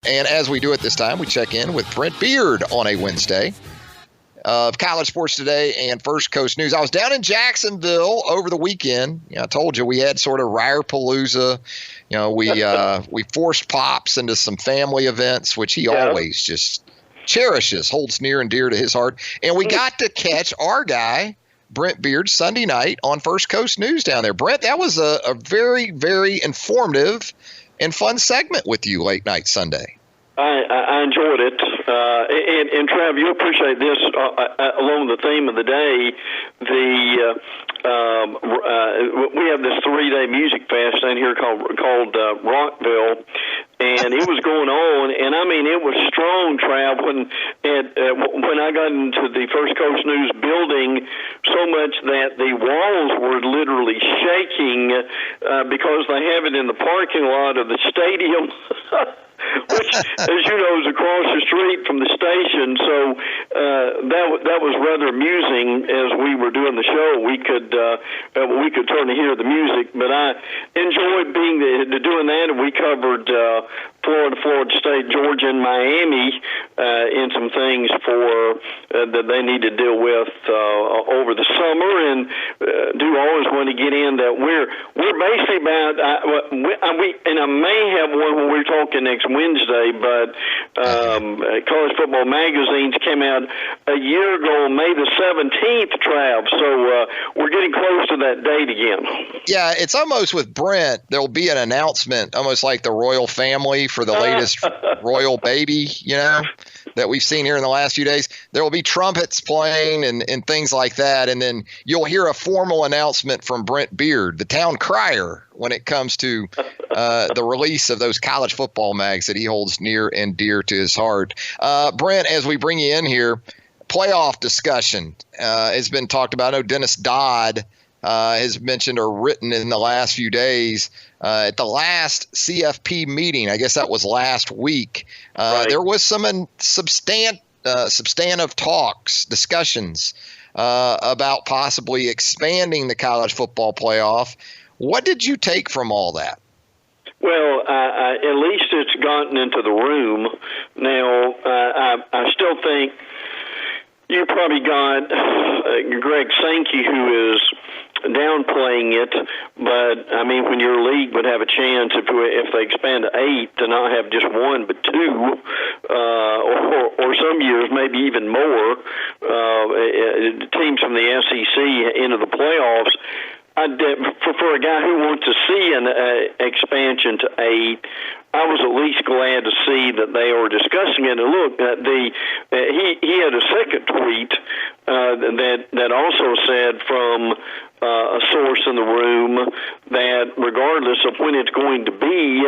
And as we do it this time, we check in with Brent Beaird on a Wednesday of College Sports Today and First Coast News. I was down in Jacksonville over the weekend. I told you we had sort of Reier Palooza. We forced Pops into some family events, which he always just cherishes, holds near and dear to his heart. And we got to catch our guy, Brent Beaird, Sunday night on First Coast News down there. Brent, that was a very, very informative and fun segment with you late night Sunday. I enjoyed it. And Trav, you appreciate this along the theme of the day. We have this 3-day music fest down here called Rockville, and it was going on, and I mean it was strong, Trav. When I got into the First Coast News building, so much that the walls were literally shaking because they have it in the parking lot of the stadium. Which, as you know, is across the street from the station. So that was rather amusing. As we were doing the show, we could turn to hear the music. But I enjoyed doing that, and we covered Florida State, Georgia, and Miami in some things that they need to deal with over the summer. And do always want to get in that we're basically about and I may have one when we're talking next Wednesday, but College Football Magazines came out a year ago on May the 17th, Trav. So we're getting close to that date again. Yeah, it's almost with Brent, there'll be an announcement, almost like the royal family for the latest royal baby, that we've seen here in the last few days. There will be trumpets playing and things like that. And then you'll hear a formal announcement from Brent Beaird, the town crier, when it comes to the release of those college football mags that he holds near and dear to his heart. Brent, as we bring you in here, playoff discussion has been talked about. I know Dennis Dodd has mentioned or written in the last few days at the last CFP meeting. I guess that was last week. Right. There was some substantive discussions about possibly expanding the college football playoff. What did you take from all that? Well, at least it's gotten into the room. Now, I still think you probably got Greg Sankey, who is downplaying it, but I mean, when your league would have a chance if they expand to 8 to not have just 1 but 2, or some years maybe even more, teams from the SEC into the playoffs. For a guy who wants to see an expansion to 8, I was at least glad to see that they were discussing it. And look, he had a second tweet that also said from a source in the room that regardless of when it's going to be,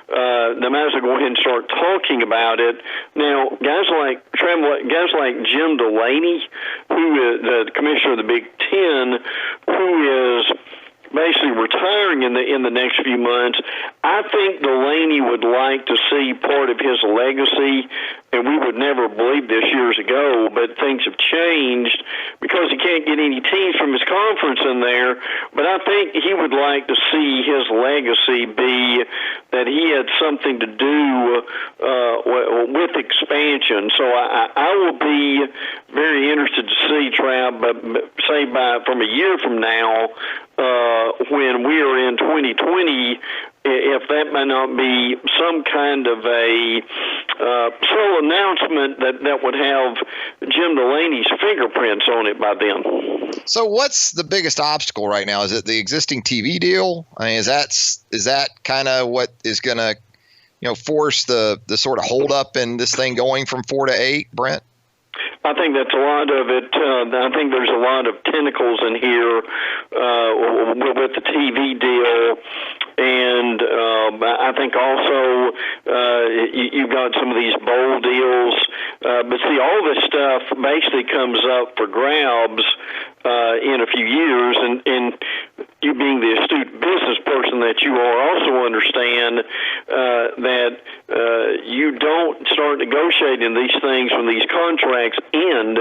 they might as well go ahead and start talking about it. Now, guys like Jim Delaney, who is the commissioner of the Big Ten, who is basically retiring in the next few months, I think Delaney would like to see part of his legacy, and we would never believe this years ago, but things have changed because he can't get any teams from his conference in there. But I think he would like to see his legacy be that he had something to do with expansion. So I will be very interested to see, Trav, say from a year from now, when we are in 2020, if that may not be some kind of a sole announcement that would have Jim Delaney's fingerprints on it by then. So what's the biggest obstacle right now? Is it the existing TV deal? I mean, is that kind of what is going to force the sort of hold up in this thing going from 4 to 8, Brent? I think that's a lot of it. I think there's a lot of tentacles in here with the TV deal. And I think also you've got some of these bowl deals. But see, all this stuff basically comes up for grabs in a few years. And you being the astute business person that you are, also understand that you don't start negotiating these things when these contracts end.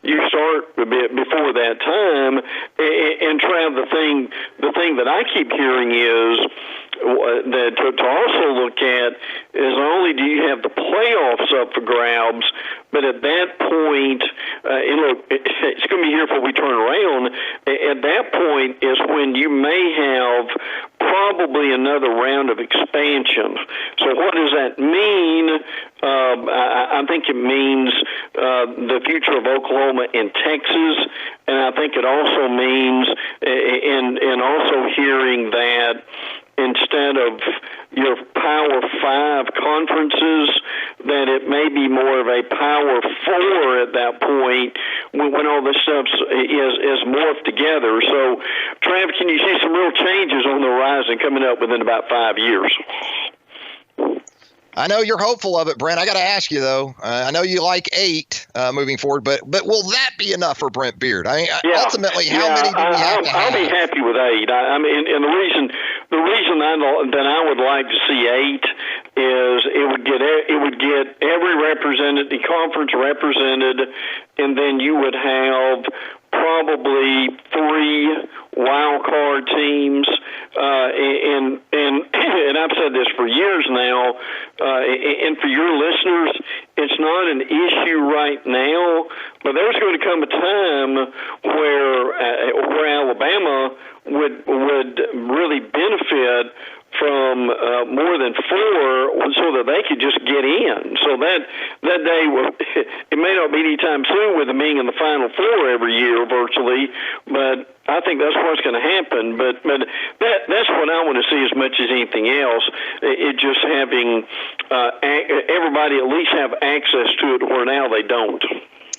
You start a bit before that time. And Trav, the thing that I keep hearing is to also look at is not only do you have the playoffs up for grabs, but at that point, and look, it's going to be here before we turn around. At that point is when you may have probably another round of expansion. So what does that mean? I think it means the future of Oklahoma and Texas, and I think it also means, and also hearing that instead of your Power 5 conferences, that it may be more of a Power 4 at that point when all this stuff is morphed together. So, Trav, can you see some real changes on the horizon coming up within about 5 years? I know you're hopeful of it, Brent. I got to ask you, though. I know you like 8 moving forward, but will that be enough for Brent Beaird? I mean, ultimately, how many do we have to have? I'll be happy with 8. I mean, and the reason that I would like to see 8 is it would get every represented, the conference represented, and then you would have probably 3 wild card teams, and I've said this for years now, and for your listeners, it's not an issue right now, but there's going to come a time where Alabama would really benefit from more than 4 so that they could just get in. So that day, it may not be anytime soon with them being in the Final 4 every year virtually, but I think that's what's going to happen. But that's what I want to see as much as anything else. It just having everybody at least have access to it where now they don't.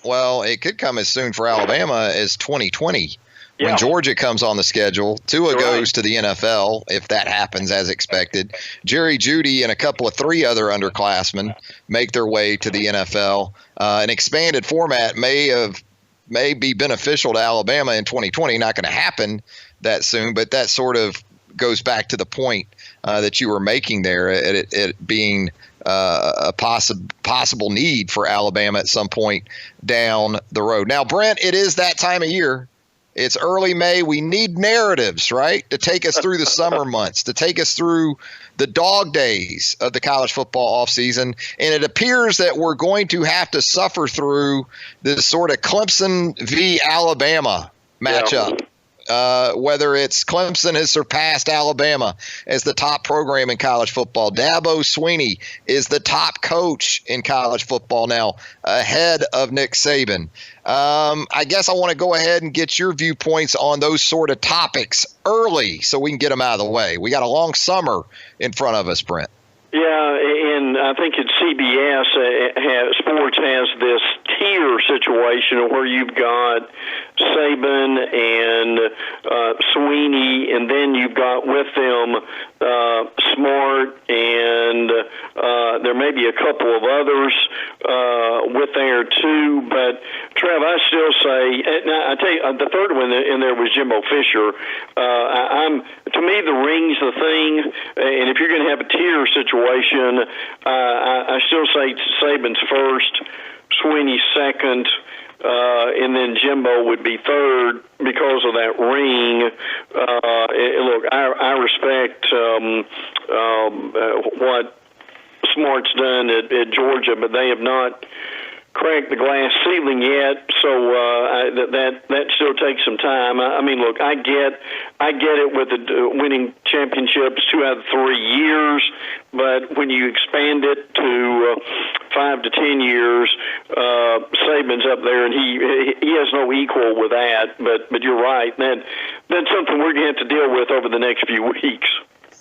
Well, it could come as soon for Alabama as 2020. When Georgia comes on the schedule, Tua goes to the NFL, if that happens as expected. Jerry Jeudy and a couple of 3 other underclassmen make their way to the NFL. An expanded format may be beneficial to Alabama in 2020. Not going to happen that soon, but that sort of goes back to the point that you were making there, it being a possible need for Alabama at some point down the road. Now, Brent, it is that time of year. It's early May. We need narratives, right, to take us through the summer months, to take us through the dog days of the college football offseason. And it appears that we're going to have to suffer through this sort of Clemson v. Alabama matchup. Whether it's Clemson has surpassed Alabama as the top program in college football. Dabo Swinney is the top coach in college football now, ahead of Nick Saban. I guess I want to go ahead and get your viewpoints on those sort of topics early so we can get them out of the way. We got a long summer in front of us, Brent. Yeah, and I think at CBS, sports has this tier situation where you've got Saban and Swinney, and then you've got with them Smart, and there may be a couple of others with there too. But Trev, I still say, I tell you, the third one in there was Jimbo Fisher. To me, the ring's the thing, and if you're going to have a tier situation, I still say Saban's first, Swinney second, and then Jimbo would be third because of that ring. Look, I respect what Smart's done at Georgia, but they have not cracked the glass ceiling yet, so that still takes some time. I mean, look, I get it with the winning championships 2 out of 3 years, but when you expand it to 5 to 10 years, Saban's up there, and he has no equal with that. But you're right, that's something we're going to have to deal with over the next few weeks.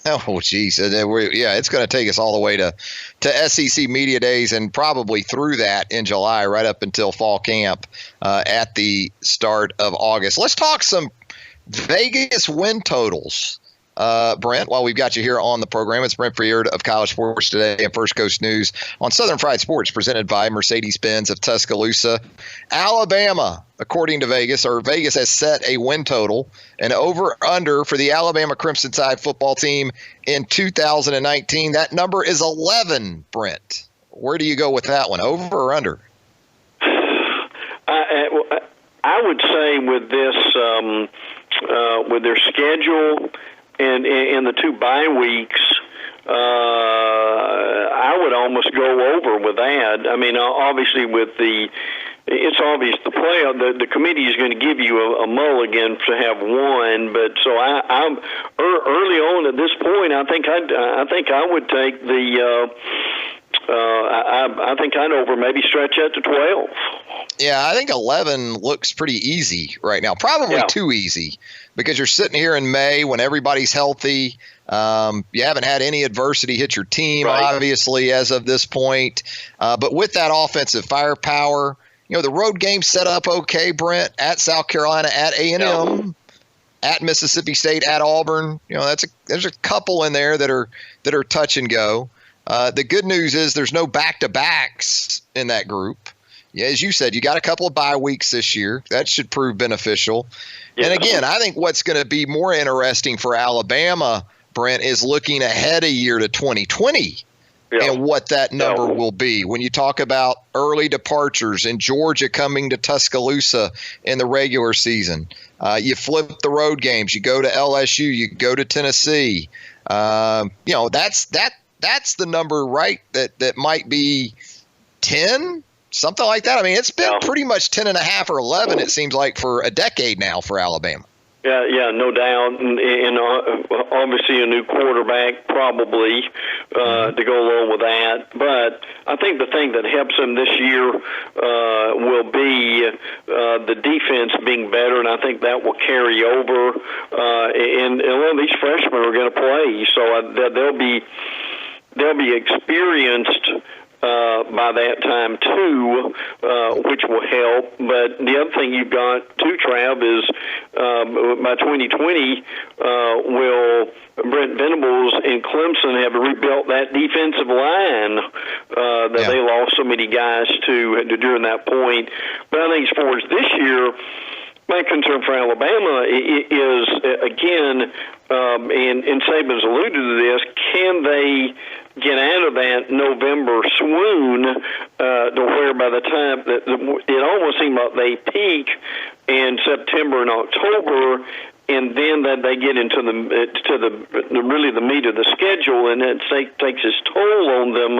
Oh, geez. Yeah, it's going to take us all the way to SEC Media Days and probably through that in July, right up until fall camp at the start of August. Let's talk some Vegas win totals. Brent, while we've got you here on the program, it's Brent Beaird of College Sports Today and First Coast News on Southern Fried Sports, presented by Mercedes-Benz of Tuscaloosa. Alabama, according to Vegas, has set a win total, an over-under for the Alabama Crimson Tide football team in 2019. That number is 11, Brent. Where do you go with that one, over or under? I would say with this, with their schedule and the 2 bye weeks, I would almost go over with that. I mean, obviously it's obvious the committee is going to give you a mulligan to have one, but so I'm early on at this point. I think I would take the. I think I'd over maybe stretch that to 12. Yeah, I think 11 looks pretty easy right now. Probably too easy because you're sitting here in May when everybody's healthy. You haven't had any adversity hit your team, obviously, as of this point. But with that offensive firepower, the road game set up okay, Brent, at South Carolina, at A&M, at Mississippi State, at Auburn. There's a couple in there that are touch and go. The good news is there's no back-to-backs in that group. Yeah, as you said, you got a couple of bye weeks this year. That should prove beneficial. Yeah. And again, I think what's going to be more interesting for Alabama, Brent, is looking ahead a year to 2020 and what that number will be. When you talk about early departures in Georgia coming to Tuscaloosa in the regular season, you flip the road games. You go to LSU. You go to Tennessee. That's the number, right? That might be 10. Something like that. I mean, it's been pretty much 10.5 or 11, it seems like, for a decade now for Alabama. Yeah, no doubt. And obviously a new quarterback probably to go along with that. But I think the thing that helps them this year will be the defense being better, and I think that will carry over. And a lot of these freshmen are going to play, so they'll be experienced by that time too, which will help. But the other thing you've got too, Trav, is by 2020 will Brent Venables and Clemson have rebuilt that defensive line that they lost so many guys to during that point. But I think as far as this year, my concern for Alabama is, again, and Saban's alluded to this, can they get out of that November swoon to where by the time that it almost seemed like they peak in September and October, and then that they get into the really the meat of the schedule, and it takes its toll on them.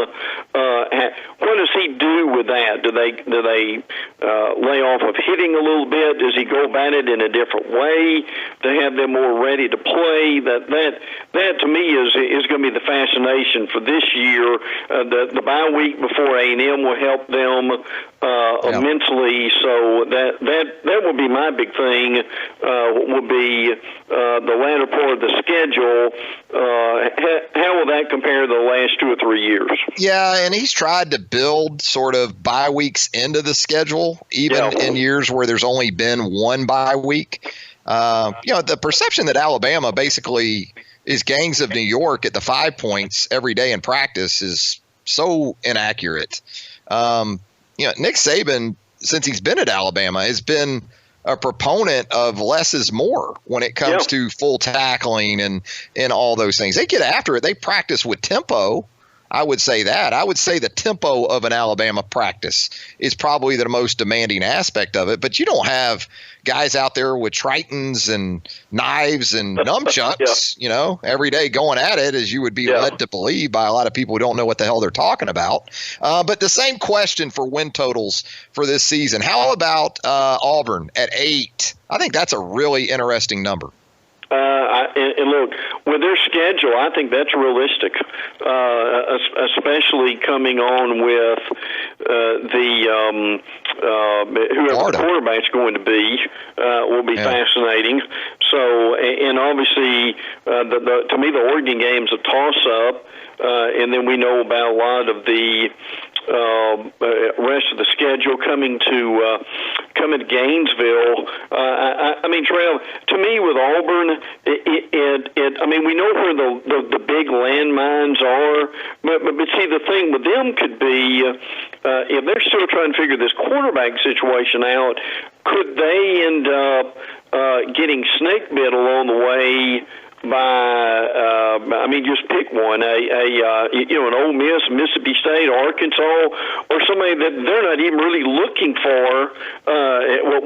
What does he do with that? Do they lay off of hitting a little bit? Does he go about it in a different way to have them more ready to play? That to me is going to be the fascination for this year. The bye week before A&M will help them immensely. So that will be my big thing. Will be the latter part of the schedule. How will that compare to the last 2 or 3 years? Yeah, and he's tried to build sort of bye weeks into the schedule, even in years where there's only been one bye week. The perception that Alabama basically is gangs of New York at the 5 points every day in practice is so inaccurate. Nick Saban, since he's been at Alabama, has been a proponent of less is more when it comes to full tackling and all those things. They get after it. They practice with tempo. I would say that. I would say the tempo of an Alabama practice is probably the most demanding aspect of it. But you don't have guys out there with tritons and knives and nunchucks, every day going at it, as you would be led to believe by a lot of people who don't know what the hell they're talking about. But the same question for win totals for this season. How about Auburn at 8? I think that's a really interesting number. And look, with their schedule, I think that's realistic, especially coming on with whoever the quarterback's going to be will be fascinating. So, and obviously, to me, the Oregon game's a toss-up, and then we know about a lot of the rest of the schedule coming to Gainesville. I mean, Trail, to me with Auburn, I mean, we know where the big landmines are, but see, the thing with them could be if they're still trying to figure this quarterback situation out, could they end up getting snake bit along the way I mean, just pick one, an Ole Miss, Mississippi State, Arkansas, or somebody that they're not even really looking for,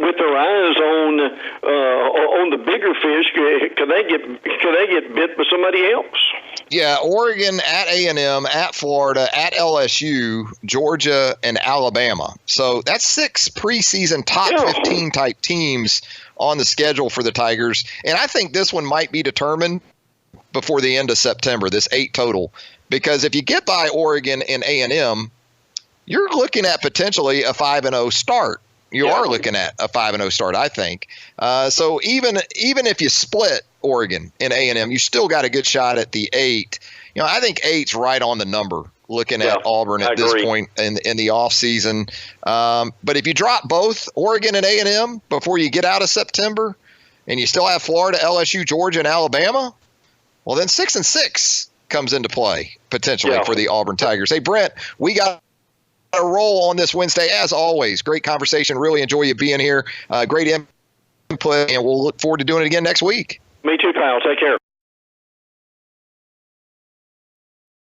with their eyes on the bigger fish. Could they get bit by somebody else? Yeah, Oregon, at A&M, at Florida, at LSU, Georgia, and Alabama. So that's 6 preseason top 15 type teams on the schedule for the Tigers. And I think this one might be determined before the end of September, this 8 total. Because if you get by Oregon and A&M, you're looking at potentially a 5-0 start. You are looking at a 5-0 start, I think. So even if you split Oregon and A&M, you still got a good shot at the 8. I think 8's right on the number looking at Auburn at this point in the offseason. But if you drop both Oregon and A&M before you get out of September and you still have Florida, LSU, Georgia, and Alabama, well, then 6-6 comes into play potentially for the Auburn Tigers. Hey, Brent, we got a roll on this Wednesday as always. Great conversation. Really enjoy you being here. Great input, and we'll look forward to doing it again next week. Me too, pal. Take care.